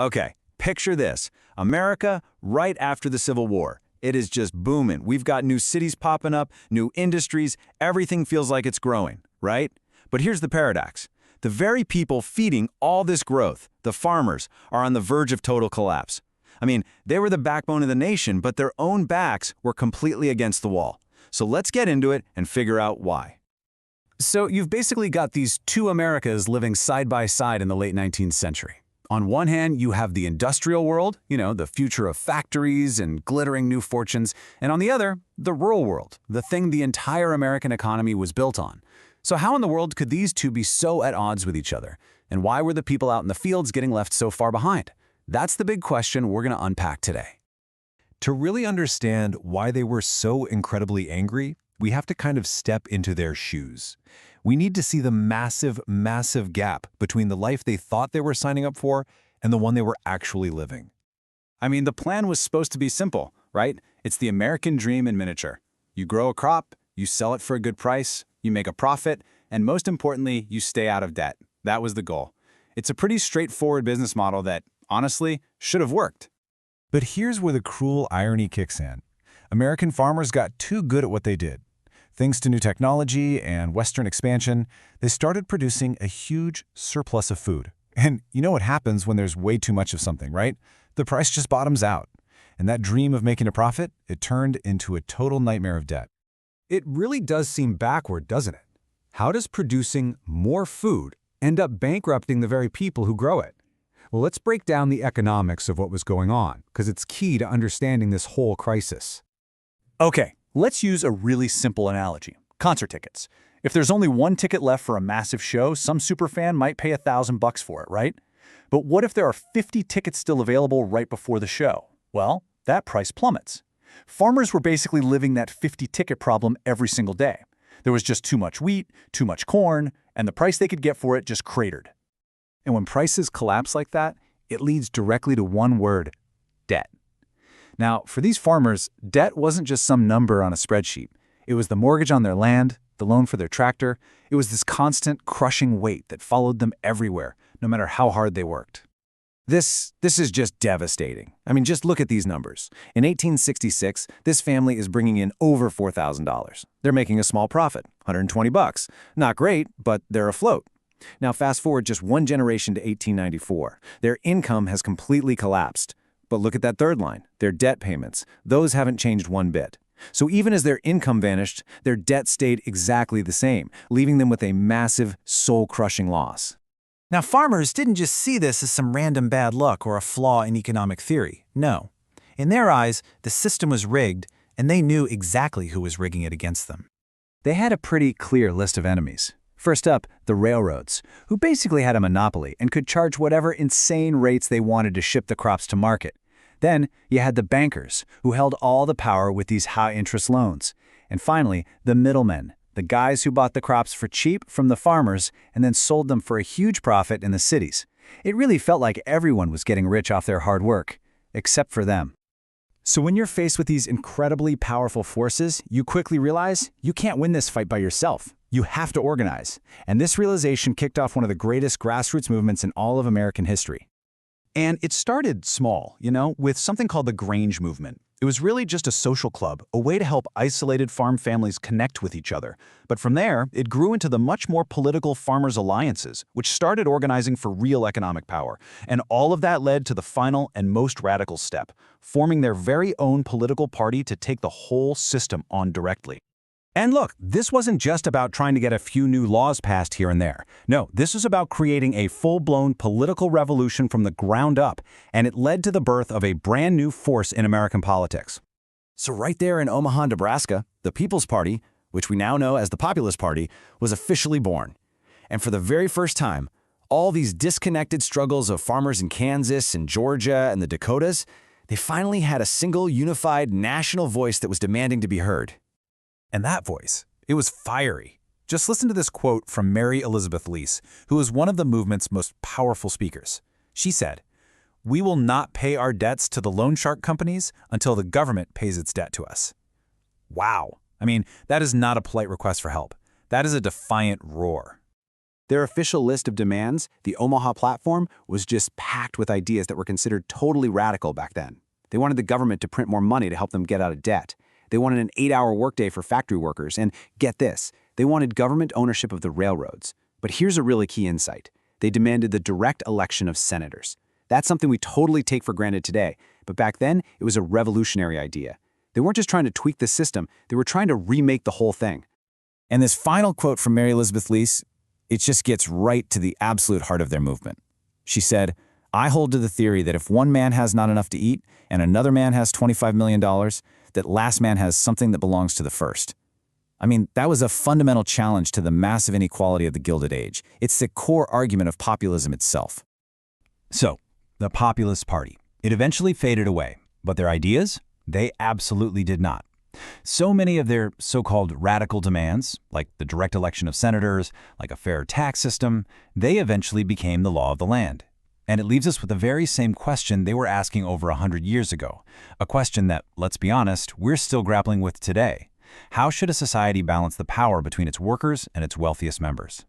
Okay, picture this. America right after the Civil War. It is just booming. We've got new cities popping up, new industries. Everything feels like it's growing, right? But here's the paradox. The very people feeding all this growth, the farmers, are on the verge of total collapse. I mean, they were the backbone of the nation, but their own backs were completely against the wall. So let's get into it and figure out why. So you've basically got these two Americas living side by side in the late 19th century. On one hand, you have the industrial world, the future of factories and glittering new fortunes, and on the other, the rural world, the thing the entire American economy was built on. So how in the world could these two be so at odds with each other? And why were the people out in the fields getting left so far behind? That's the big question we're going to unpack today. To really understand why they were so incredibly angry, we have to kind of step into their shoes. We need to see the massive, massive gap between the life they thought they were signing up for and the one they were actually living. I mean, the plan was supposed to be simple, right? It's the American dream in miniature. You grow a crop, you sell it for a good price, you make a profit, and most importantly, you stay out of debt. That was the goal. It's a pretty straightforward business model that, honestly, should have worked. But here's where the cruel irony kicks in. American farmers got too good at what they did. Thanks to new technology and Western expansion, they started producing a huge surplus of food. And you know what happens when there's way too much of something, right? The price just bottoms out. And that dream of making a profit, it turned into a total nightmare of debt. It really does seem backward, doesn't it? How does producing more food end up bankrupting the very people who grow it? Well, let's break down the economics of what was going on, because it's key to understanding this whole crisis. Okay, let's use a really simple analogy. Concert tickets. If there's only one ticket left for a massive show, some superfan might pay $1,000 for it, right? But what if there are 50 tickets still available right before the show? Well, that price plummets. Farmers were basically living that 50-ticket problem every single day. There was just too much wheat, too much corn, and the price they could get for it just cratered. And when prices collapse like that, it leads directly to one word: debt. Now, for these farmers, debt wasn't just some number on a spreadsheet. It was the mortgage on their land, the loan for their tractor. It was this constant, crushing weight that followed them everywhere, no matter how hard they worked. This is just devastating. I mean, just look at these numbers. In 1866, this family is bringing in over $4,000. They're making a small profit, $120. Not great, but they're afloat. Now, fast forward just one generation to 1894. Their income has completely collapsed. But look at that third line, their debt payments. Those haven't changed one bit. So even as their income vanished, their debt stayed exactly the same, leaving them with a massive, soul-crushing loss. Now, farmers didn't just see this as some random bad luck or a flaw in economic theory. No. In their eyes, the system was rigged, and they knew exactly who was rigging it against them. They had a pretty clear list of enemies. First up, the railroads, who basically had a monopoly and could charge whatever insane rates they wanted to ship the crops to market. Then, you had the bankers, who held all the power with these high-interest loans. And finally, the middlemen, the guys who bought the crops for cheap from the farmers and then sold them for a huge profit in the cities. It really felt like everyone was getting rich off their hard work, except for them. So when you're faced with these incredibly powerful forces, you quickly realize you can't win this fight by yourself. You have to organize. And this realization kicked off one of the greatest grassroots movements in all of American history. And it started small, with something called the Granger Movement. It was really just a social club, a way to help isolated farm families connect with each other. But from there, it grew into the much more political farmers' alliances, which started organizing for real economic power. And all of that led to the final and most radical step, forming their very own political party to take the whole system on directly. And look, this wasn't just about trying to get a few new laws passed here and there. No, this was about creating a full-blown political revolution from the ground up, and it led to the birth of a brand new force in American politics. So right there in Omaha, Nebraska, the People's Party, which we now know as the Populist Party, was officially born. And for the very first time, all these disconnected struggles of farmers in Kansas and Georgia and the Dakotas, they finally had a single, unified, national voice that was demanding to be heard. And that voice, it was fiery. Just listen to this quote from Mary Elizabeth Lease, who was one of the movement's most powerful speakers. She said, "We will not pay our debts to the loan shark companies until the government pays its debt to us." Wow. I mean, that is not a polite request for help. That is a defiant roar. Their official list of demands, the Omaha platform, was just packed with ideas that were considered totally radical back then. They wanted the government to print more money to help them get out of debt. They wanted an 8-hour workday for factory workers, and get this, they wanted government ownership of the railroads. But here's a really key insight. They demanded the direct election of senators. That's something we totally take for granted today, but back then, it was a revolutionary idea. They weren't just trying to tweak the system, they were trying to remake the whole thing. And this final quote from Mary Elizabeth Lease, it just gets right to the absolute heart of their movement. She said, "I hold to the theory that if one man has not enough to eat and another man has $25 million, that last man has something that belongs to the first." I mean, that was a fundamental challenge to the massive inequality of the Gilded Age. It's the core argument of populism itself. So, the Populist Party. It eventually faded away, but their ideas? They absolutely did not. So many of their so-called radical demands, like the direct election of senators, like a fair tax system, they eventually became the law of the land. And it leaves us with the very same question they were asking over 100 years ago, a question that, let's be honest, we're still grappling with today. How should a society balance the power between its workers and its wealthiest members?